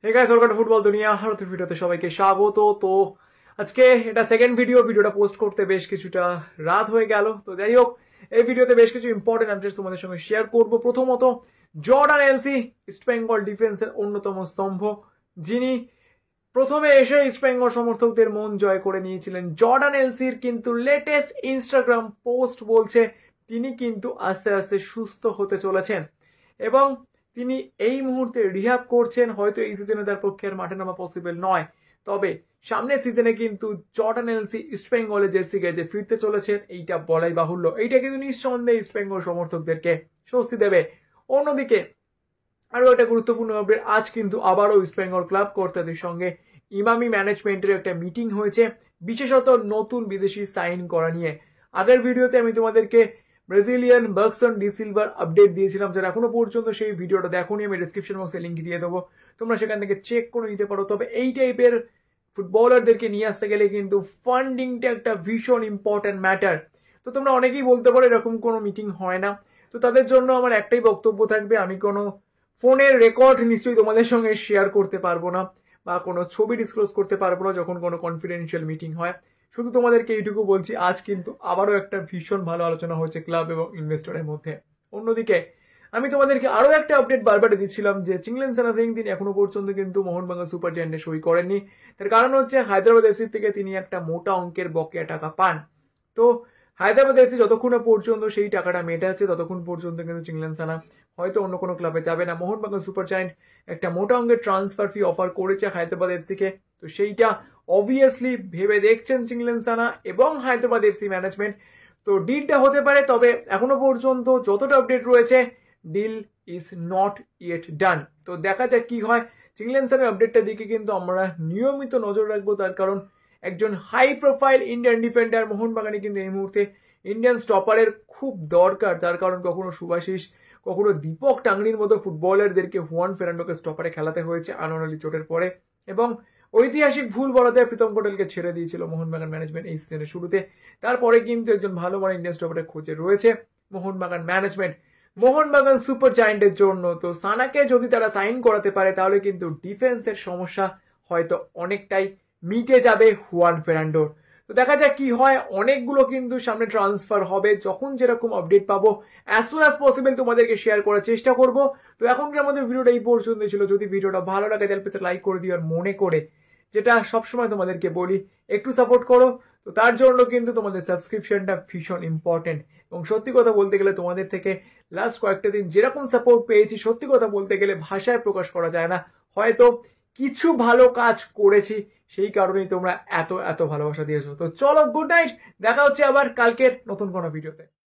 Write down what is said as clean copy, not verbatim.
Hey guys, welcome to football দুনিয়া। আর ভিডিওতে সবাইকে স্বাগত। তো আজকে এটা সেকেন্ড ভিডিওটা পোস্ট করতে বেশ কিছুটা রাত হয়ে গেল। তো যাই হোক, এই ভিডিওতে বেশ কিছু ইম্পর্টেন্ট আপডেটস তোমাদের সঙ্গে শেয়ার করব। প্রথমত, জর্ডান এলসি ইস্ট বেঙ্গল ডিফেন্সের অন্যতম স্তম্ভ, যিনি প্রথমে এসে ইস্ট বেঙ্গল সমর্থকদের মন জয় করে নিয়েছিলেন। জর্ডান এলসির কিন্তু লেটেস্ট ইনস্টাগ্রাম পোস্ট বলছে তিনি কিন্তু আস্তে আস্তে সুস্থ হতে চলেছেন এবং তিনি এই মুহূর্তে রিহ্যাব করছেন। হয়তো এই সিজনে তার পক্ষে আর মাঠে নামা পসিবল নয়, তবে সামনের সিজনে কিন্তু জর্ডান এলসি ইস্ট বেঙ্গলের জার্সি গায়ে ফিরতে চলেছেন, এইটা বলাই বাহুল্য। এইটা কিন্তু নিঃসন্দেহে ইস্ট বেঙ্গল সমর্থকদেরকে স্বস্তি দেবে। অন্যদিকে আরও একটা গুরুত্বপূর্ণ আপডেট, আজ কিন্তু আবারও ইস্ট বেঙ্গল ক্লাব কর্তাদের সঙ্গে ইমামি ম্যানেজমেন্টের একটা মিটিং হয়েছে, বিশেষত নতুন বিদেশি সাইন করা নিয়ে। আগের ভিডিওতে আমি তোমাদেরকে ব্রাজিলিয়ান বার্কসন ডি সিলভার আপডেট দিয়েছিলাম, যারা এখনো পর্যন্ত সেই ভিডিওটা দেখোনি আমি ডিসক্রিপশন বক্সে লিঙ্ক দিয়ে দেবো, তোমরা সেখান থেকে চেক করে নিতে পারো। তবে এই টাইপের ফুটবলারদেরকে নিয়ে আসতে গেলে কিন্তু ফান্ডিংটা একটা ভীষণ ইম্পর্ট্যান্ট ম্যাটার। তো তোমরা অনেকেই বলতে পারো এরকম কোনো মিটিং হয় না, তো তাদের জন্য আমার একটাই বক্তব্য থাকবে, আমি কোনো ফোনের রেকর্ড নিশ্চয়ই তোমাদের সঙ্গে শেয়ার করতে পারবো না বা কোনো ছবি ডিসক্লোজ করতে পারবো না যখন কোনো কনফিডেন্সিয়াল মিটিং হয়। শুধু তোমাদেরকে এইটুকু বলছি, আজ কিন্তু আবারও একটা ভীষণ ভালো আলোচনা হয়েছে ক্লাব এবং ইনভেস্টরের মধ্যে। অন্যদিকে আমি তোমাদেরকে আরও একটা আপডেট বারবার দিচ্ছিলাম যে চিংলেনসানা সিং তিনি এখনো পর্যন্ত কিন্তু মোহনবাগান সুপার জায়ান্টে সই করেননি। তার কারণ হচ্ছে হায়দ্রাবাদ এফসি থেকে তিনি একটা মোটা অঙ্কের বকেয়া টাকা পান। তো হায়দ্রাবাদ এফসি যতক্ষণ পর্যন্ত সেই টাকাটা মেটাচ্ছে ততক্ষণ পর্যন্ত কিন্তু চিংলেনসানা হয়তো অন্য কোনো ক্লাবে যাবে না। মোহনবাগান সুপার জায়ান্ট একটা মোটা অঙ্কের ট্রান্সফার ফি অফার করেছে হায়দ্রাবাদ এফসিকে, তো সেইটা অবভিয়াসলি ভেবে দেখছেন চিংলেনসানা এবং হায়দ্রাবাদ এফসি ম্যানেজমেন্ট। তো ডিলটা হতে পারে, তবে এখনো পর্যন্ত যতটা আপডেট রয়েছে ডিল ইজ নট ইয়েট ডান। তো দেখা যাক কি হয়। চিংলেনসানের আপডেটটা দিকে কিন্তু আমরা নিয়মিত নজর রাখবো, তার কারণ একজন হাই প্রোফাইল ইন্ডিয়ান ডিফেন্ডার মোহনবাগানে কিন্তু এই মুহূর্তে ইন্ডিয়ান স্টপারের খুব দরকার। তার কারণ কখনো সুভাশিস, কখনো দীপক টাংরির মতো ফুটবলারদেরকে হুয়ান ফেরান্ডোকে স্টপারে খেলাতে হয়েছে আনোয়ালি চোটের পরে, এবং ঐতিহাসিক ভুল বলা যায় প্রীতম কোটালকে ছেড়ে দিয়েছিল মোহনবাগান ম্যানেজমেন্ট এই সিজনের শুরুতে। তারপরে কিন্তু একজন ভালো মানের ইন্ডিয়ান স্টপারের খোঁজে রয়েছে মোহনবাগান ম্যানেজমেন্ট মোহনবাগান সুপার জায়ান্টের জন্য। তো সানাকে যদি তারা সাইন করাতে পারে তাহলে কিন্তু ডিফেন্সের সমস্যা হয়তো অনেকটাই মিটে যাবে হুয়ান ফেরান্ডোর। তো দেখা যাক কি হয়। অনেকগুলো কিন্তু সামনে ট্রান্সফার হবে, যখন যেরকম আপডেট পাবো অ্যাজ সুন অ্যাজ পসিবল তোমাদেরকে শেয়ার করার চেষ্টা করব। তো এখনকার আমাদের ভিডিওটা এই পর্যন্ত ছিল। যদি ভিডিওটা ভালো লাগে তাহলে প্লিজ লাইক করে দিও, আর মনে করে যেটা সবসময় তোমাদেরকে বলি, একটু সাপোর্ট করো। তো তার জন্য কিন্তু তোমাদের সাবস্ক্রিপশনটা ভীষণ ইম্পর্টেন্ট, এবং সত্যি কথা বলতে গেলে তোমাদের থেকে লাস্ট কয়েকটা দিন যেরকম সাপোর্ট পেয়েছি, সত্যি কথা বলতে গেলে ভাষায় প্রকাশ করা যায় না। হয়তো কিছু ভালো কাজ করেছি, সেই কারণেই তোমরা এত এত ভালোবাসা দিয়েছো। তো চলো, গুড নাইট, দেখা হচ্ছে আবার কালকের নতুন কোনো ভিডিওতে।